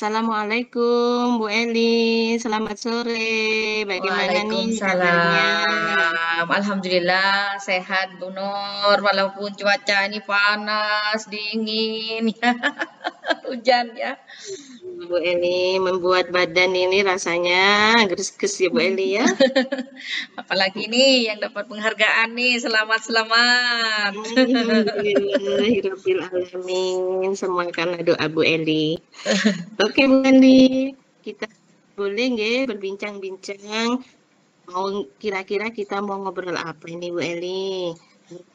Assalamualaikum Bu Eli, selamat sore. Bagaimana nih kabarnya? Waalaikumsalam. Alhamdulillah sehat Bu Nur, walaupun cuaca ini panas, dingin, ya, hujan ya. Bu Eli membuat badan ini rasanya gres-ges ya Bu Eli ya. Apalagi nih yang dapat penghargaan nih, selamat-selamat. Alhamdulillahirabbil alamin. Semua karena doa Bu Eli. Oke Bu Eli, kita boleh nggih berbincang-bincang. Mau kira-kira kita mau ngobrol apa ini Bu Eli?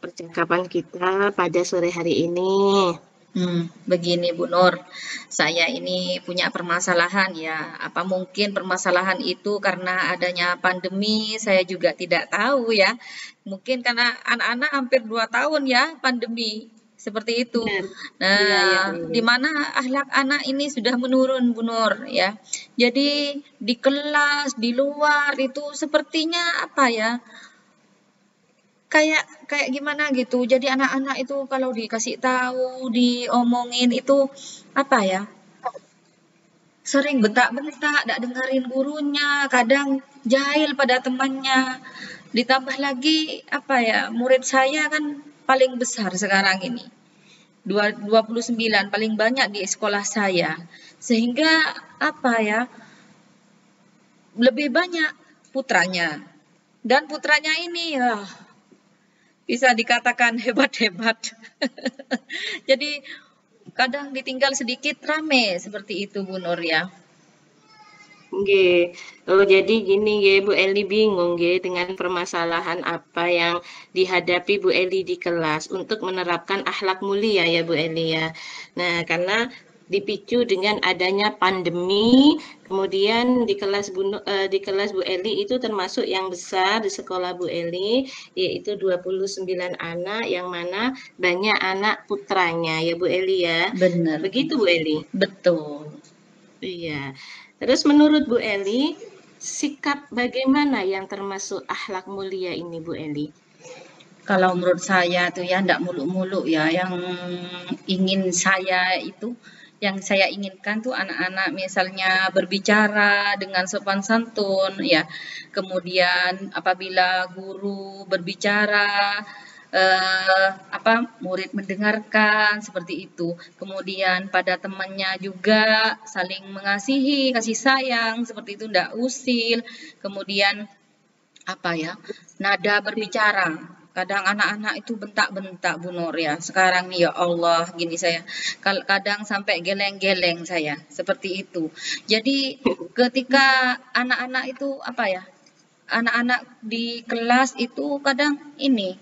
Percakapan kita pada sore hari ini. Begini Bu Nur, saya ini punya permasalahan ya. Apa mungkin permasalahan itu karena adanya pandemi, saya juga tidak tahu ya. Mungkin karena anak-anak hampir 2 tahun ya pandemi, seperti itu. Benar. Iya ya Bu Nah, Eli. di mana akhlak anak ini sudah menurun Bu Nur ya. Jadi di kelas, di luar itu sepertinya apa ya, kayak kayak gimana gitu. Jadi anak-anak itu kalau dikasih tahu, diomongin itu apa ya? Sering bentak-bentak, nggak dengerin gurunya, kadang jahil pada temannya. Ditambah lagi apa ya? Murid saya kan paling besar sekarang ini. 29 paling banyak di sekolah saya. Sehingga apa ya? Lebih banyak putranya. Dan putranya ini ya bisa dikatakan hebat-hebat. Jadi kadang ditinggal sedikit rame seperti itu Bu Nur ya. Nggih. Oh, jadi gini nggih, Bu Eli bingung nggih dengan permasalahan apa yang dihadapi Bu Eli di kelas untuk menerapkan akhlak mulia ya Bu Eli ya. Nah, karena dipicu dengan adanya pandemi, kemudian di kelas Bu Eli itu termasuk yang besar di sekolah Bu Eli, yaitu 29 anak yang mana banyak anak putranya ya Bu Eli ya. Benar, Begitu Bu Eli? betul. Iya. Terus menurut Bu Eli, sikap bagaimana yang termasuk akhlak mulia ini Bu Eli? Kalau menurut saya tuh ya ndak muluk-muluk ya, yang ingin saya itu, yang saya inginkan tuh anak-anak misalnya berbicara dengan sopan santun ya. Kemudian apabila guru berbicara, apa, murid mendengarkan seperti itu. Kemudian pada temannya juga saling mengasihi, kasih sayang seperti itu, ndak usil. Kemudian apa ya, nada berbicara. Kadang anak-anak itu bentak-bentak Bu Nur ya. Sekarang nih ya Allah gini saya. Kadang sampai geleng-geleng saya seperti itu. Jadi ketika anak-anak itu apa ya? Anak-anak di kelas itu kadang ini,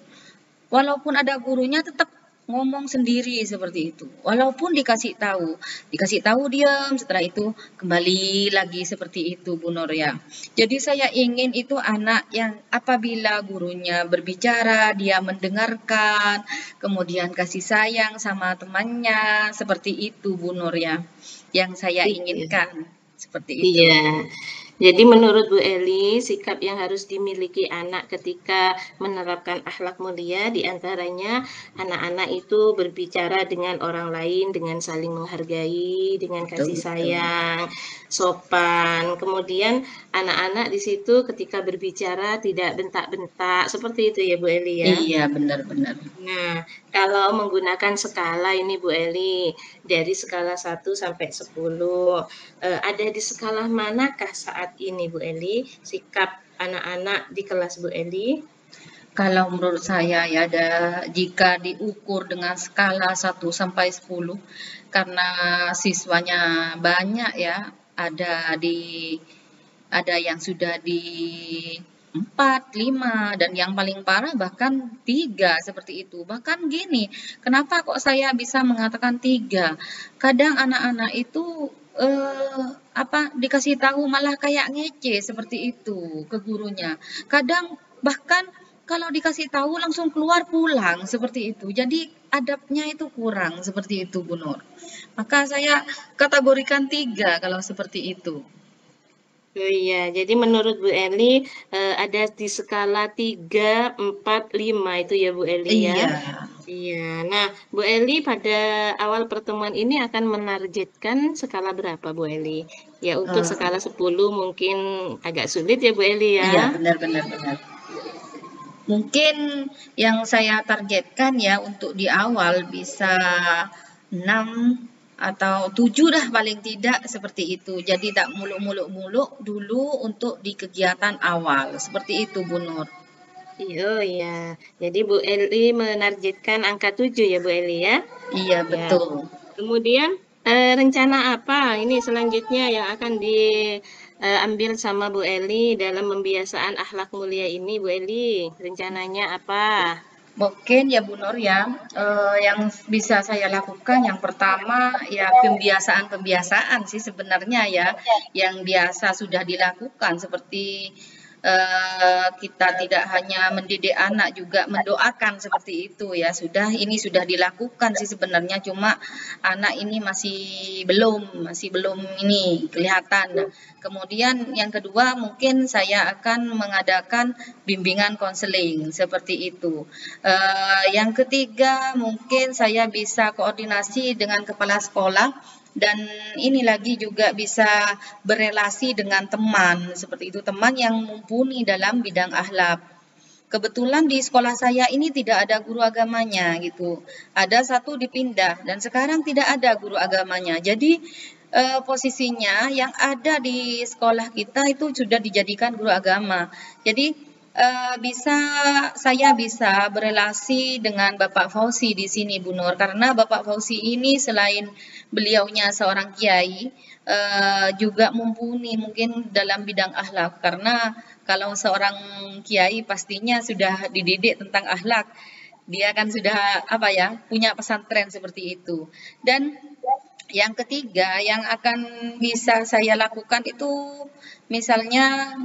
walaupun ada gurunya tetap ngomong sendiri seperti itu. Walaupun dikasih tahu diam, setelah itu kembali lagi seperti itu Bu Nur ya. Jadi saya ingin itu anak yang apabila gurunya berbicara, dia mendengarkan, kemudian kasih sayang sama temannya, seperti itu Bu Nur ya. Yang saya Iya. inginkan seperti itu. Iya. Jadi menurut Bu Eli, sikap yang harus dimiliki anak ketika menerapkan akhlak mulia diantaranya anak-anak itu berbicara dengan orang lain dengan saling menghargai, dengan Betul, kasih betul. sayang, sopan. Kemudian anak-anak di situ ketika berbicara tidak bentak-bentak, seperti itu ya Bu Eli ya. Iya, benar-benar. Nah, kalau menggunakan skala ini Bu Eli, dari skala 1 sampai 10, ada di skala manakah saat ini Bu Eli, sikap anak-anak di kelas Bu Eli? Kalau menurut saya ya, jika diukur dengan skala 1 sampai 10, karena siswanya banyak ya, ada di ada yang sudah di 4, 5, dan yang paling parah bahkan 3 seperti itu. Bahkan gini, kenapa kok saya bisa mengatakan 3? Kadang anak-anak itu apa, dikasih tahu malah kayak ngece seperti itu ke gurunya. Kadang bahkan kalau dikasih tahu langsung keluar pulang seperti itu. Jadi adabnya itu kurang seperti itu Bu Nur. Maka saya kategorikan 3 kalau seperti itu. Oh iya, jadi menurut Bu Eli ada di skala 3, 4, 5 itu ya Bu Eli ya. Iya, Iya. Nah, Bu Eli pada awal pertemuan ini akan menargetkan skala berapa Bu Eli? Ya untuk eh, skala 10 mungkin agak sulit ya Bu Eli ya. iya benar-benar benar. Mungkin yang saya targetkan ya untuk di awal bisa 6 atau 7 dah paling tidak seperti itu. Jadi tak muluk-muluk-muluk dulu untuk di kegiatan awal. Seperti itu Bu Nur. Iya, oh iya. Jadi Bu Eli menargetkan angka 7 ya Bu Eli ya. Iya Ya. betul. Kemudian rencana apa ini selanjutnya yang akan diambil sama Bu Eli dalam membiasaan akhlak mulia ini, Bu Eli? Rencananya apa? Mungkin ya Bu Nur ya, yang bisa saya lakukan yang pertama ya pembiasaan-pembiasaan sih sebenarnya ya, yang biasa sudah dilakukan seperti kita tidak hanya mendidik anak juga mendoakan seperti itu ya, ini sudah dilakukan sih sebenarnya cuma anak ini masih belum ini kelihatan. Nah, kemudian yang kedua mungkin saya akan mengadakan bimbingan konseling seperti itu. Yang ketiga mungkin saya bisa koordinasi dengan kepala sekolah dan ini lagi juga bisa berelasi dengan teman seperti itu, teman yang mumpuni dalam bidang akhlak. Kebetulan di sekolah saya ini tidak ada guru agamanya gitu. Ada satu dipindah dan sekarang tidak ada guru agamanya. Jadi posisinya yang ada di sekolah kita itu sudah dijadikan guru agama. Jadi saya bisa berelasi dengan Bapak Fauzi di sini Bu Nur karena Bapak Fauzi ini selain beliaunya seorang kiai juga mumpuni mungkin dalam bidang akhlak karena kalau seorang kiai pastinya sudah dididik tentang akhlak. Dia kan sudah apa ya, punya pesantren seperti itu. Dan yang ketiga yang akan bisa saya lakukan itu misalnya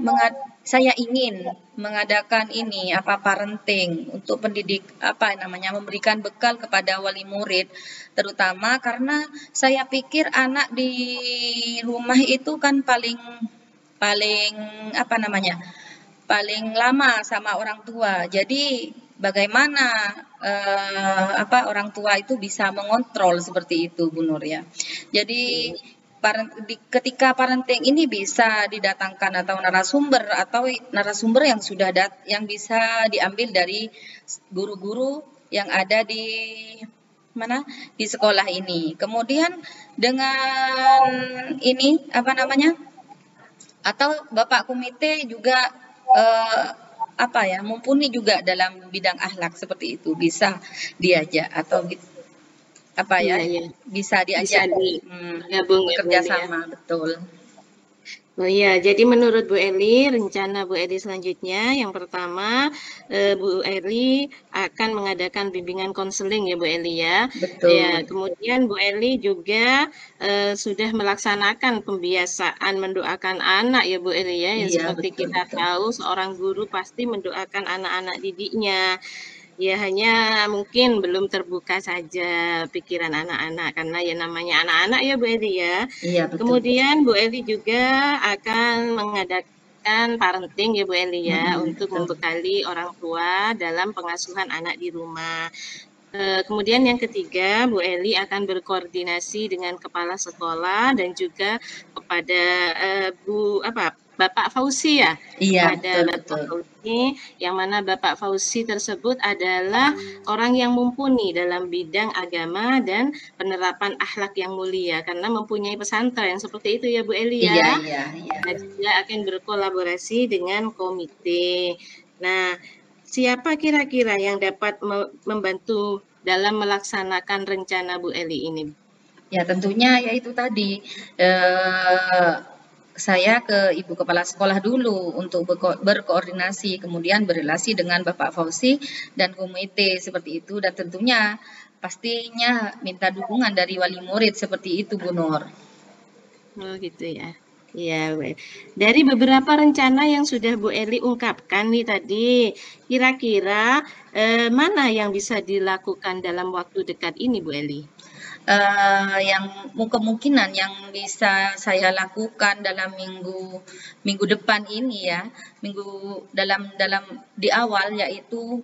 saya ingin mengadakan ini apa parenting untuk pendidik apa namanya memberikan bekal kepada wali murid terutama karena saya pikir anak di rumah itu kan paling paling apa namanya paling lama sama orang tua. Jadi bagaimana orang tua itu bisa mengontrol seperti itu, Bu Nur ya. Jadi ketika parenting ini bisa didatangkan atau narasumber yang yang bisa diambil dari guru-guru yang ada di mana di sekolah ini. Kemudian dengan ini apa namanya atau Bapak Komite juga mumpuni juga dalam bidang akhlak seperti itu bisa diajak atau Iya, iya. bisa Bisa diajak digabung ya Bu bekerja Eli ya. sama betul. Oh iya, jadi menurut Bu Eli, rencana Bu Eli selanjutnya yang pertama Bu Eli akan mengadakan bimbingan konseling ya Bu Eli ya. Ya, Betul. kemudian Bu Eli juga sudah melaksanakan pembiasaan mendoakan anak ya Bu Eli ya. Yang Iya seperti betul kita betul. tahu seorang guru pasti mendoakan anak-anak didiknya. Ya hanya mungkin belum terbuka saja pikiran anak-anak karena ya namanya anak-anak ya Bu Eli ya. Iya betul. Kemudian Bu Eli juga akan mengadakan parenting ya Bu Eli ya untuk Betul. membekali orang tua dalam pengasuhan anak di rumah. Kemudian yang ketiga, Bu Eli akan berkoordinasi dengan kepala sekolah dan juga kepada Bapak Fauzi ya, Iya kepada betul Bapak betul. Fauzi, yang mana Bapak Fauzi tersebut adalah orang yang mumpuni dalam bidang agama dan penerapan akhlak yang mulia karena mempunyai pesantren seperti itu ya Bu Eli Iya ya. iya iya. Dan juga akan berkolaborasi dengan komite. Nah, siapa kira-kira yang dapat membantu dalam melaksanakan rencana Bu Eli ini? Ya tentunya ya itu tadi saya ke Ibu Kepala Sekolah dulu untuk berkoordinasi, kemudian berrelasi dengan Bapak Fauzi dan komite seperti itu, dan tentunya pastinya minta dukungan dari wali murid seperti itu, Bu Nur. Oh gitu ya. Iya, dari beberapa rencana yang sudah Bu Eli ungkapkan nih tadi, kira-kira mana yang bisa dilakukan dalam waktu dekat ini, Bu Eli? yang kemungkinan yang bisa saya lakukan dalam minggu depan ini ya, minggu dalam dalam di awal yaitu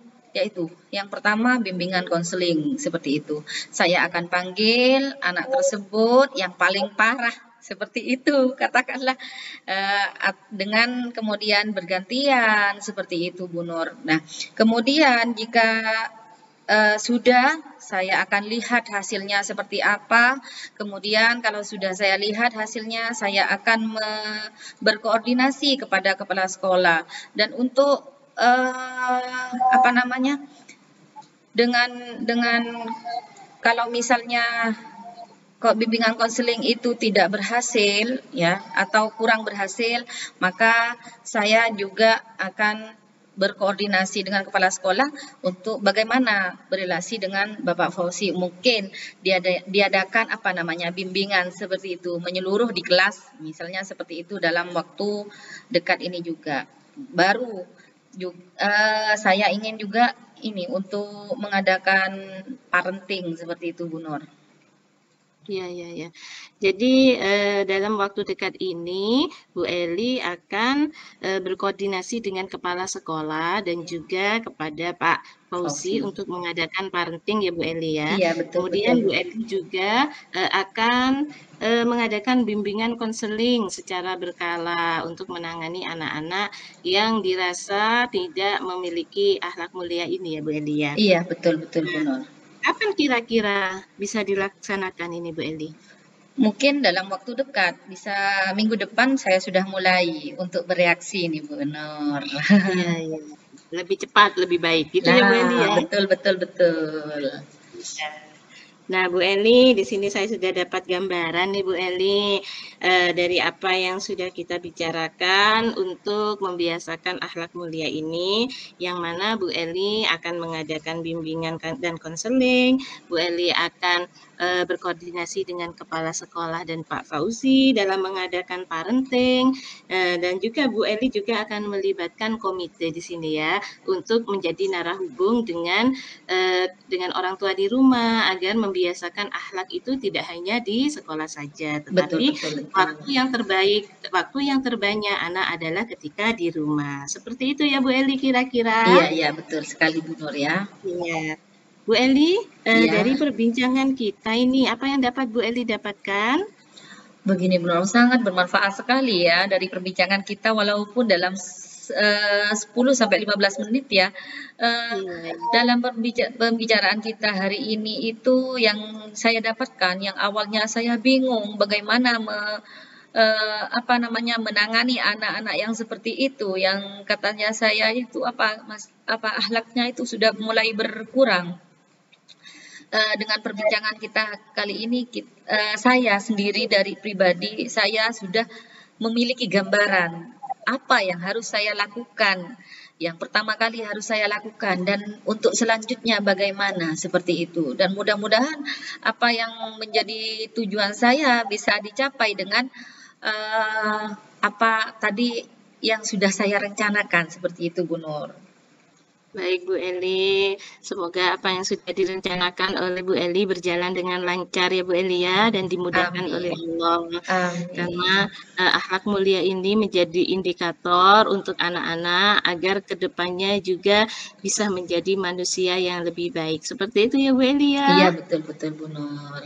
yang pertama bimbingan konseling seperti itu. Saya akan panggil anak tersebut yang paling parah seperti itu katakanlah dengan kemudian bergantian seperti itu Bu Nur. Nah, kemudian jika sudah, saya akan lihat hasilnya seperti apa. Kemudian kalau sudah saya lihat hasilnya, saya akan berkoordinasi kepada kepala sekolah. Dan untuk apa namanya, dengan kalau misalnya kok bimbingan konseling itu tidak berhasil ya atau kurang berhasil, maka saya juga akan berkoordinasi dengan kepala sekolah untuk bagaimana berelasi dengan Bapak Fauzi. Mungkin diadakan apa namanya bimbingan seperti itu menyeluruh di kelas, misalnya seperti itu dalam waktu dekat ini juga. Baru saya ingin juga ini untuk mengadakan parenting seperti itu Bu Nur. Iya, iya, iya. Jadi dalam waktu dekat ini Bu Eli akan berkoordinasi dengan kepala sekolah dan juga kepada Pak Fauzi Fauzi. untuk mengadakan parenting ya Bu Eli ya. Iya, betul betul. Kemudian Bu Eli juga akan mengadakan bimbingan konseling secara berkala untuk menangani anak-anak yang dirasa tidak memiliki akhlak mulia ini ya Bu Eli ya. Iya, betul betul Bu Nur. Kapan kira-kira bisa dilaksanakan ini Bu Eli? Mungkin dalam waktu dekat, bisa minggu depan saya sudah mulai untuk bereaksi nih Bu Nur. Iya, iya. Lebih cepat, lebih baik. Gitu ya Bu Eli Nah, ya. betul betul betul. Iya. Nah, Bu Eli, di sini saya sudah dapat gambaran nih Bu Eli dari apa yang sudah kita bicarakan untuk membiasakan akhlak mulia ini, yang mana Bu Eli akan mengadakan bimbingan dan konseling, Bu Eli akan berkoordinasi dengan kepala sekolah dan Pak Fauzi dalam mengadakan parenting, dan juga Bu Eli juga akan melibatkan komite di sini ya, untuk menjadi narah hubung dengan orang tua di rumah agar membiasakan akhlak itu tidak hanya di sekolah saja, Betul tetapi betul betul. waktu yang terbanyak anak adalah ketika di rumah. Seperti itu ya Bu Eli Iya kira-kira? iya betul sekali Bu Nur ya. Iya. Bu Eli, dari Iya. perbincangan kita ini apa yang dapat Bu Eli dapatkan? Begini Bu Nur, sangat bermanfaat sekali ya dari perbincangan kita walaupun dalam 10 sampai 15 menit ya. Iya, Dalam pembicaraan kita hari ini itu yang saya dapatkan, yang awalnya saya bingung bagaimana apa namanya menangani anak-anak yang seperti itu, yang katanya saya itu apa akhlaknya itu sudah mulai berkurang. Dengan perbincangan kita kali ini, saya sendiri dari pribadi saya sudah memiliki gambaran apa yang harus saya lakukan. Yang pertama kali harus saya lakukan dan untuk selanjutnya bagaimana seperti itu. Dan mudah-mudahan apa yang menjadi tujuan saya bisa dicapai dengan apa tadi yang sudah saya rencanakan seperti itu Bu Nur. baik Bu Eli, semoga apa yang sudah direncanakan oleh Bu Eli berjalan dengan lancar ya Bu Eli ya, dan dimudahkan oleh Amin. Allah. Karena Amin. akhlak mulia ini menjadi indikator untuk anak-anak agar kedepannya juga bisa menjadi manusia yang lebih baik. Seperti itu ya Bu Eli ya. Iya betul betul Bu Nur.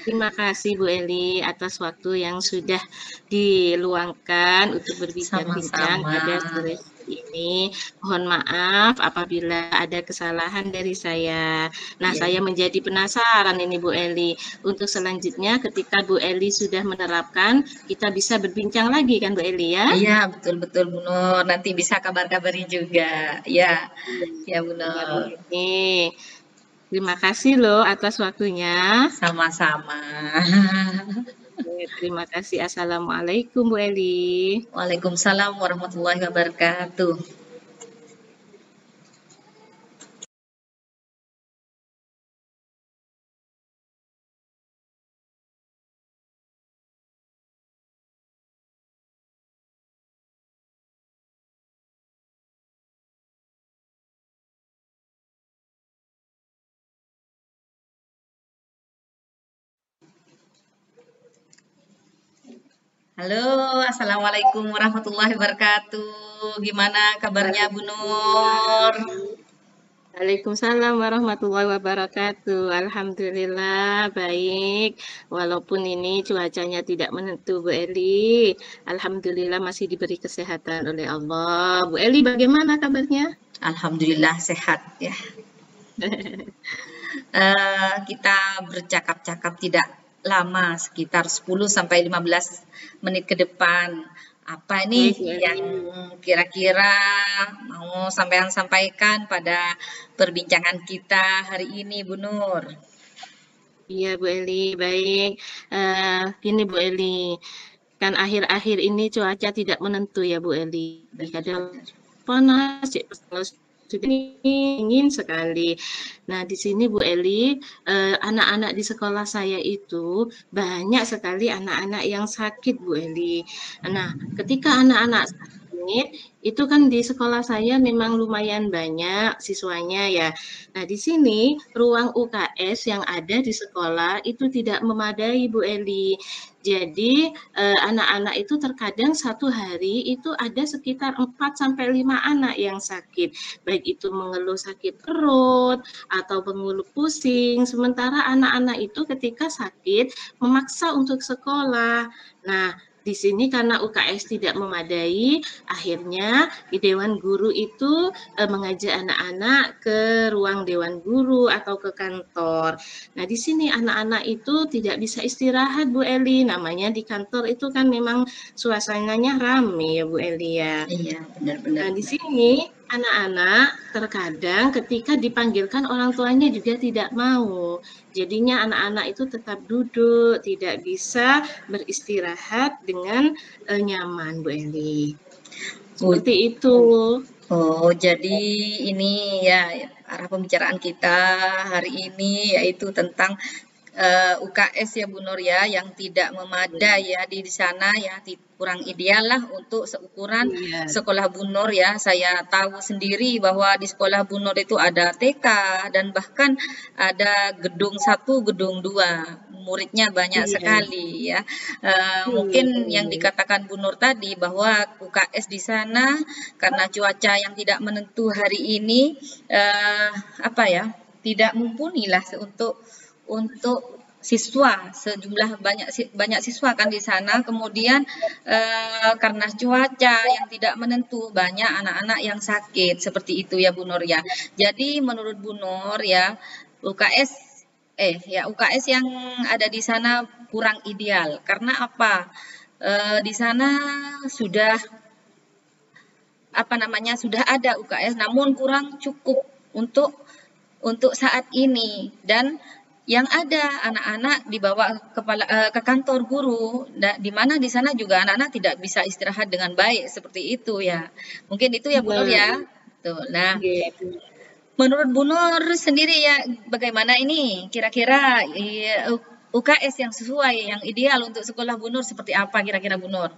Terima kasih Bu Eli atas waktu yang sudah diluangkan untuk berbincang-bincang Sama-sama. pada sore ini. Mohon maaf apabila ada kesalahan dari saya. Nah, Iya. saya menjadi penasaran ini Bu Eli. Untuk selanjutnya ketika Bu Eli sudah menerapkan, kita bisa berbincang lagi kan Bu Eli ya? Iya betul betul Bu Nur. Nanti bisa kabar-kabari juga. Ya, ya Bu Iya Bu Nur. Eli. Terima kasih loh atas waktunya. Sama-sama. Terima kasih. Assalamualaikum Bu Eli. Waalaikumsalam warahmatullahi wabarakatuh. Halo, Assalamualaikum warahmatullahi wabarakatuh. Gimana kabarnya Bu Nur? Waalaikumsalam warahmatullahi wabarakatuh. Alhamdulillah baik. Walaupun ini cuacanya tidak menentu, Bu Eli. Alhamdulillah masih diberi kesehatan oleh Allah. Bu Eli bagaimana kabarnya? Alhamdulillah sehat ya. Kita bercakap-cakap tidak lama, sekitar 10 sampai 15 menit ke depan. Apa nih Baik, Bu yang Eli. kira-kira mau sampean sampaikan pada perbincangan kita hari ini, Bu Nur? Iya, Bu Eli, baik. Gini, Bu Eli, kan akhir-akhir ini cuaca tidak menentu ya, Bu Eli. Kadang Benar-benar. panas, sudah dingin sekali. Nah, di sini Bu Eli, anak-anak di sekolah saya itu banyak sekali anak-anak yang sakit, Bu Eli. Nah, ketika anak-anak sakit, itu kan di sekolah saya memang lumayan banyak siswanya ya. Nah, di sini ruang UKS yang ada di sekolah itu tidak memadai, Bu Eli. Jadi, anak-anak itu terkadang satu hari itu ada sekitar 4 sampai 5 anak yang sakit. Baik itu mengeluh sakit perut atau mengeluh pusing, sementara anak-anak itu ketika sakit memaksa untuk sekolah. Nah, di sini karena UKS tidak memadai, akhirnya di Dewan Guru itu mengajak anak-anak ke ruang Dewan Guru atau ke kantor. Nah, di sini anak-anak itu tidak bisa istirahat, Bu Eli. Namanya di kantor itu kan memang suasananya rame ya, Bu Eli ya. Iya, benar-benar. Nah, di sini anak-anak terkadang ketika dipanggilkan orang tuanya juga tidak mau. Jadinya anak-anak itu tetap duduk, tidak bisa beristirahat dengan nyaman, Bu Eli. Oh, Seperti itu. oh, jadi ini ya arah pembicaraan kita hari ini yaitu tentang UKS ya Bu Nur ya yang tidak memadai ya di sana ya kurang ideal lah untuk seukuran Iya, sekolah Bu Nur ya. Saya tahu sendiri bahwa di sekolah Bu Nur itu ada TK dan bahkan ada gedung 1, gedung 2. Muridnya banyak iya, sekali ya. iya, Mungkin yang dikatakan Bu Nur tadi bahwa UKS di sana karena cuaca yang tidak menentu hari ini apa ya tidak mumpuni lah untuk siswa sejumlah banyak siswa kan di sana kemudian karena cuaca yang tidak menentu banyak anak-anak yang sakit seperti itu ya Bu Nur ya. Jadi menurut Bu Nur ya UKS UKS yang ada di sana kurang ideal karena apa? Di sana sudah apa namanya sudah ada UKS namun kurang cukup untuk saat ini dan yang ada anak-anak dibawa ke kantor guru di mana di sana juga anak-anak tidak bisa istirahat dengan baik seperti itu ya. Mungkin itu ya Bu Nur iya, ya. Tuh. Nah, gitu. menurut Bu Nur sendiri ya bagaimana ini kira-kira UKS yang sesuai yang ideal untuk sekolah Bu Nur seperti apa kira-kira Bu Nur?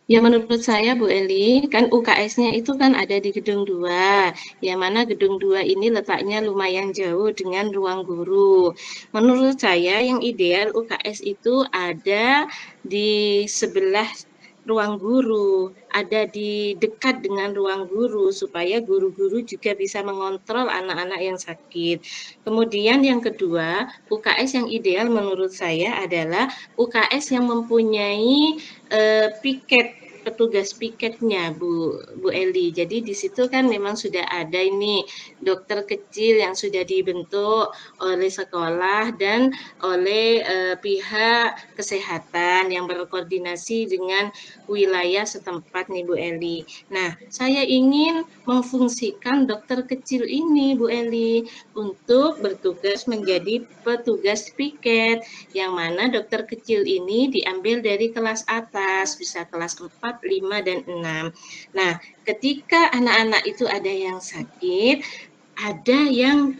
Ya menurut saya Bu Eli, kan UKS-nya itu kan ada di gedung 2, yang mana gedung 2 ini letaknya lumayan jauh dengan ruang guru. Menurut saya yang ideal UKS itu ada di sebelah ruang guru, ada di dekat dengan ruang guru supaya guru-guru juga bisa mengontrol anak-anak yang sakit. Kemudian yang kedua, UKS yang ideal menurut saya adalah UKS yang mempunyai piket petugas piketnya Bu Eli. Jadi di situ kan memang sudah ada ini dokter kecil yang sudah dibentuk oleh sekolah dan oleh pihak kesehatan yang berkoordinasi dengan wilayah setempat nih Bu Eli. Nah, saya ingin memfungsikan dokter kecil ini Bu Eli untuk bertugas menjadi petugas piket yang mana dokter kecil ini diambil dari kelas atas, bisa kelas 4, 5, dan 6. Nah, ketika anak-anak itu ada yang sakit, ada yang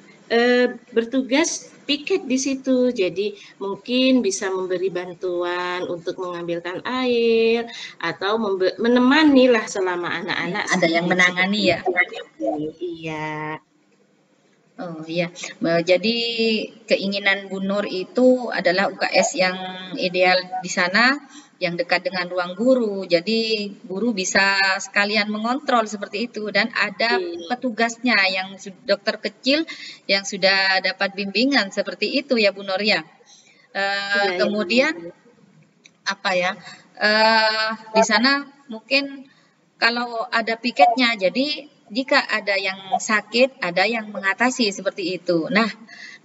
bertugas piket di situ. Jadi mungkin bisa memberi bantuan untuk mengambilkan air atau menemani lah selama Ya, anak-anak ada yang sakit menangani seperti ya. itu. Iya. Oh iya, jadi keinginan Bu Nur itu adalah UKS yang ideal di sana yang dekat dengan ruang guru. Jadi guru bisa sekalian mengontrol seperti itu dan ada Iya, petugasnya yang dokter kecil yang sudah dapat bimbingan seperti itu ya Bu Nur ya. iya, iya, Kemudian apa ya? Di sana mungkin kalau ada piketnya, jadi jika ada yang sakit, ada yang mengatasi seperti itu. Nah,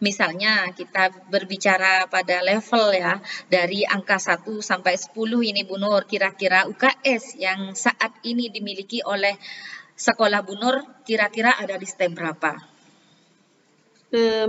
misalnya kita berbicara pada level ya, dari angka 1 sampai 10 ini Bu Nur, kira-kira UKS yang saat ini dimiliki oleh sekolah Bu Nur, kira-kira ada di step berapa?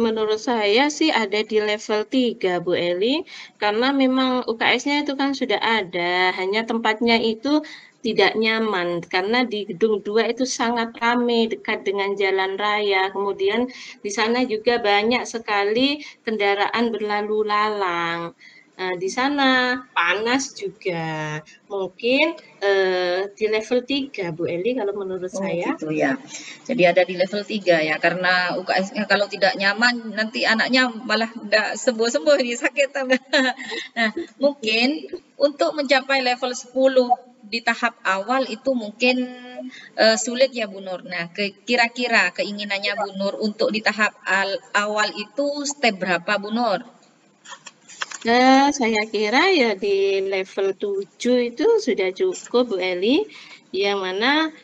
Menurut saya sih ada di level 3, Bu Eli, karena memang UKS-nya itu kan sudah ada, hanya tempatnya itu tidak nyaman, karena di gedung 2 itu sangat ramai, dekat dengan jalan raya, kemudian di sana juga banyak sekali kendaraan berlalu lalang. Di sana panas juga. Mungkin di level 3, Bu Eli, kalau menurut Oh saya. gitu ya. Jadi ada di level 3 ya, karena UKS-nya kalau tidak nyaman nanti anaknya malah nggak sembuh-sembuh nih sakit. Nah, mungkin untuk mencapai level 10 di tahap awal itu mungkin sulit ya Bu Nur. Nah, kira-kira keinginannya Bu Nur untuk di tahap awal itu step berapa Bu Nur? Saya kira ya di level 7 itu sudah cukup, Bu Eli, yang mana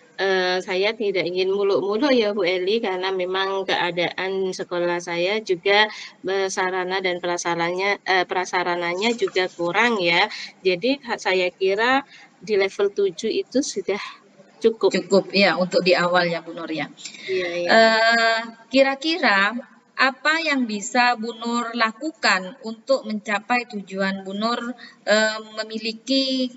saya tidak ingin muluk-muluk ya Bu Eli, karena memang keadaan sekolah saya juga sarana dan prasarananya juga kurang ya. Jadi saya kira di level 7 itu sudah cukup. Cukup ya untuk di awal ya Bu Nur ya. Iya, iya. Kira-kira apa yang bisa Bu Nur lakukan untuk mencapai tujuan Bu Nur memiliki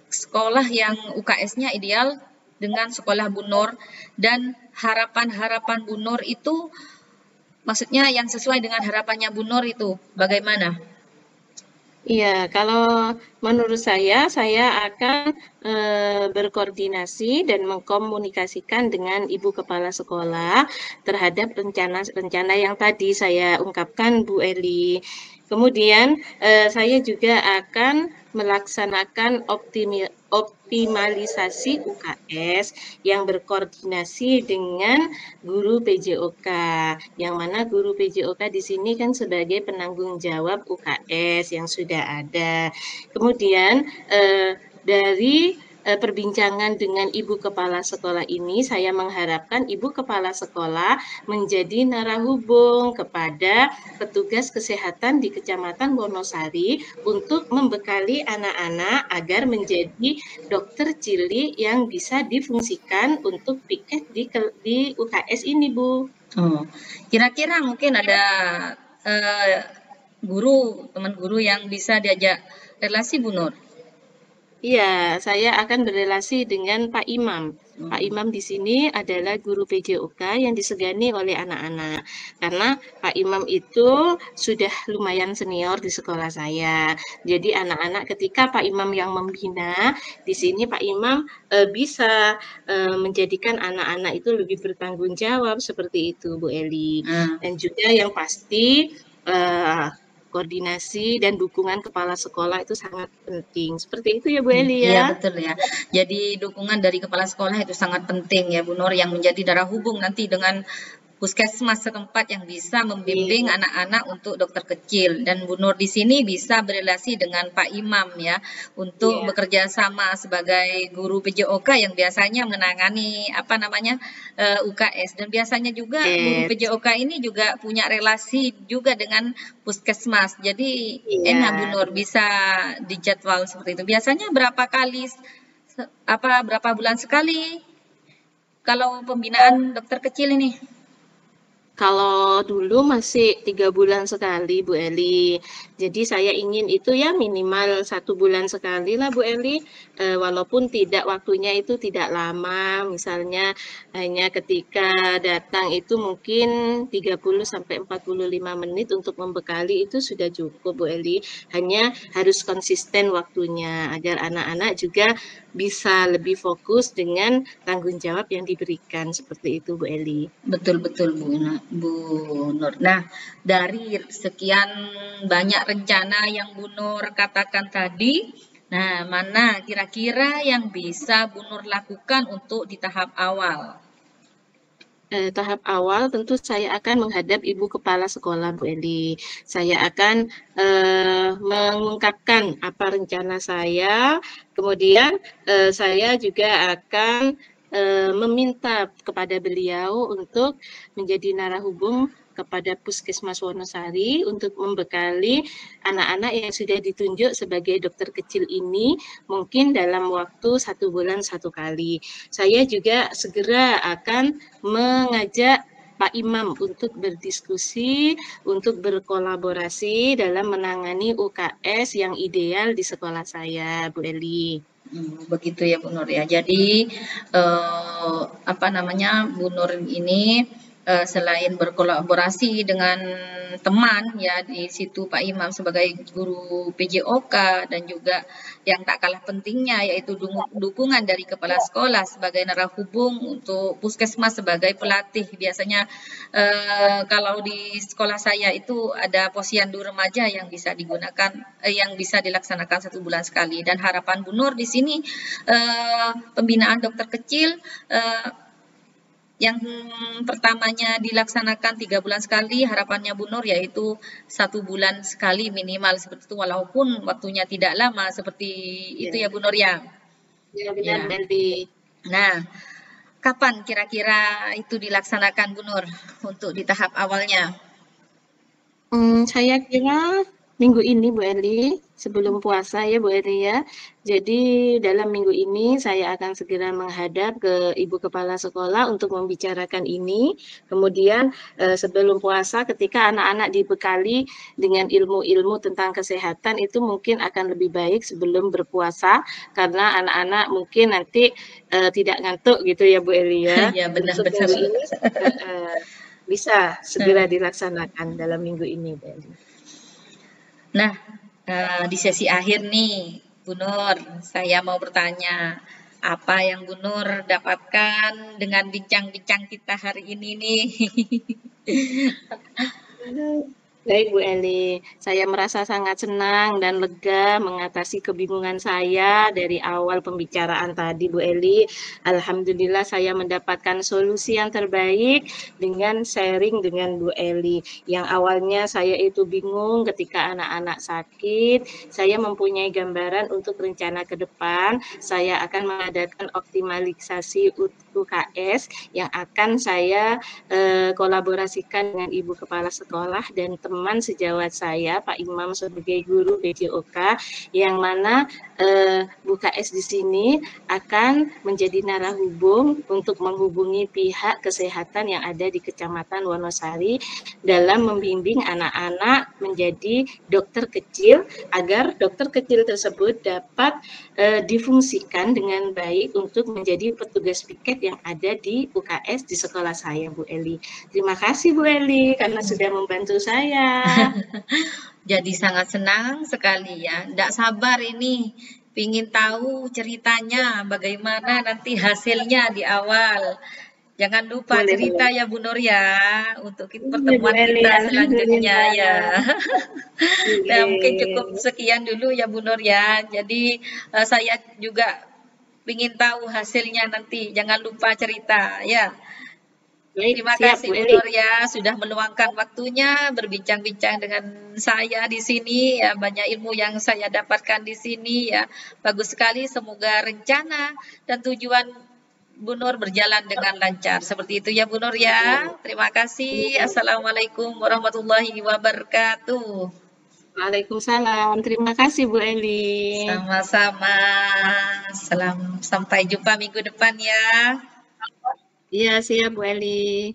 sekolah yang UKS-nya ideal dengan sekolah Bu Nur dan harapan-harapan Bu Nur itu maksudnya yang sesuai dengan harapannya Bu Nur itu bagaimana? Iya, kalau menurut saya akan berkoordinasi dan mengkomunikasikan dengan Ibu Kepala Sekolah terhadap rencana-rencana yang tadi saya ungkapkan, Bu Eli. Kemudian saya juga akan melaksanakan optimalisasi UKS yang berkoordinasi dengan guru PJOK, yang mana guru PJOK di sini kan sebagai penanggung jawab UKS yang sudah ada. Kemudian dari perbincangan dengan Ibu Kepala Sekolah ini, saya mengharapkan Ibu Kepala Sekolah menjadi narahubung kepada petugas kesehatan di Kecamatan Wonosari untuk membekali anak-anak agar menjadi dokter cilik yang bisa difungsikan untuk piket di UKS ini, Bu. Oh, kira-kira mungkin ada teman guru yang bisa diajak relasi Bu Nur? Iya, saya akan berrelasi dengan Pak Imam. Pak Imam di sini adalah guru PJOK yang disegani oleh anak-anak. Karena Pak Imam itu sudah lumayan senior di sekolah saya. Jadi anak-anak ketika Pak Imam yang membina, di sini Pak Imam bisa menjadikan anak-anak itu lebih bertanggung jawab seperti itu, Bu Eli. Dan juga yang pasti koordinasi dan dukungan kepala sekolah itu sangat penting. Seperti itu ya Bu Eli Iya ya. betul ya. Jadi dukungan dari kepala sekolah itu sangat penting ya Bu Nur yang menjadi darah hubung nanti dengan puskesmas setempat yang bisa membimbing Iya, anak-anak untuk dokter kecil dan Bu Nur di sini bisa berrelasi dengan Pak Imam ya untuk iya. bekerja sama sebagai guru PJOK yang biasanya menangani apa namanya UKS dan biasanya juga guru Yes. PJOK ini juga punya relasi juga dengan puskesmas. Jadi Iya, enak Bu Nur bisa dijadwal seperti itu. Biasanya berapa kali berapa bulan sekali kalau pembinaan dokter kecil ini? kalau dulu masih 3 bulan sekali, Bu Eli. Jadi saya ingin itu ya minimal 1 bulan sekali lah, Bu Eli. Walaupun tidak waktunya itu tidak lama, misalnya hanya ketika datang itu mungkin 30 sampai 45 menit untuk membekali itu sudah cukup, Bu Eli. Hanya harus konsisten waktunya agar anak-anak juga bisa lebih fokus dengan tanggung jawab yang diberikan seperti itu, Bu Eli. Betul-betul Bu Nur. Nah, dari sekian banyak rencana yang Bu Nur katakan tadi, Nah, mana kira-kira yang bisa Bu Nur lakukan untuk di tahap awal? Tahap awal tentu saya akan menghadap Ibu Kepala Sekolah, Bu Eli. Saya akan mengungkapkan apa rencana saya, kemudian saya juga akan meminta kepada beliau untuk menjadi narahubung kepada Puskesmas Wonosari untuk membekali anak-anak yang sudah ditunjuk sebagai dokter kecil ini mungkin dalam waktu 1 bulan 1 kali. Saya juga segera akan mengajak Pak Imam untuk berdiskusi, untuk berkolaborasi dalam menangani UKS yang ideal di sekolah saya, Bu Eli. Begitu ya Bu Nur ya. Jadi apa namanya, Bu Nur ini selain berkolaborasi dengan teman ya di situ Pak Imam sebagai guru PJOK dan juga yang tak kalah pentingnya yaitu dukungan dari kepala sekolah sebagai narahubung untuk puskesmas sebagai pelatih. Biasanya kalau di sekolah saya itu ada posyandu remaja yang bisa digunakan yang bisa dilaksanakan 1 bulan sekali, dan harapan Bu Nur di sini pembinaan dokter kecil yang pertamanya dilaksanakan 3 bulan sekali, harapannya Bu Nur yaitu 1 bulan sekali minimal seperti itu, walaupun waktunya tidak lama seperti itu ya Bu Nur ya. Ya benar, Beli. Nah, kapan kira-kira itu dilaksanakan Bu Nur untuk di tahap awalnya? Saya kira minggu ini Bu Eli, sebelum puasa ya Bu Eli ya. Jadi dalam minggu ini saya akan segera menghadap ke Ibu Kepala Sekolah untuk membicarakan ini. Kemudian sebelum puasa ketika anak-anak dibekali dengan ilmu-ilmu tentang kesehatan itu mungkin akan lebih baik sebelum berpuasa karena anak-anak mungkin nanti tidak ngantuk gitu ya Bu Eli ya. Ya benar-benar. Untuk minggu ini bisa segera dilaksanakan dalam minggu ini, Bu Eli. Nah, di sesi akhir nih, Bu Nur, saya mau bertanya, apa yang Bu Nur dapatkan dengan bincang-bincang kita hari ini nih? Baik Bu Eli, saya merasa sangat senang dan lega mengatasi kebingungan saya dari awal pembicaraan tadi Bu Eli. Alhamdulillah saya mendapatkan solusi yang terbaik dengan sharing dengan Bu Eli. Yang awalnya saya itu bingung ketika anak-anak sakit, saya mempunyai gambaran untuk rencana ke depan, saya akan mengadakan optimalisasi UKS yang akan saya kolaborasikan dengan Ibu Kepala Sekolah dan teman sejawat saya, Pak Imam sebagai guru PJOK, yang mana UKS di sini akan menjadi narahubung untuk menghubungi pihak kesehatan yang ada di Kecamatan Wonosari dalam membimbing anak-anak menjadi dokter kecil agar dokter kecil tersebut dapat difungsikan dengan baik untuk menjadi petugas piket yang ada di UKS di sekolah saya, Bu Eli. Terima kasih Bu Eli karena sudah membantu saya. Jadi sangat senang sekali ya, tidak sabar ini ingin tahu ceritanya bagaimana nanti hasilnya di awal. Jangan lupa cerita ya Bu Nur ya untuk pertemuan kita selanjutnya ya. Nah, mungkin cukup sekian dulu ya Bu Nur ya. Jadi saya juga ingin tahu hasilnya nanti. Jangan lupa cerita ya. Terima kasih Bu Nur ya sudah meluangkan waktunya berbincang-bincang dengan saya di sini ya, banyak ilmu yang saya dapatkan di sini ya. Bagus sekali, semoga rencana dan tujuan Bu Nur berjalan dengan lancar. Seperti itu ya Bu Nur ya. Terima kasih. Assalamualaikum warahmatullahi wabarakatuh. Waalaikumsalam. Terima kasih Bu Eli. Sama-sama. Sampai jumpa minggu depan ya. Iya, siap Bu Eli.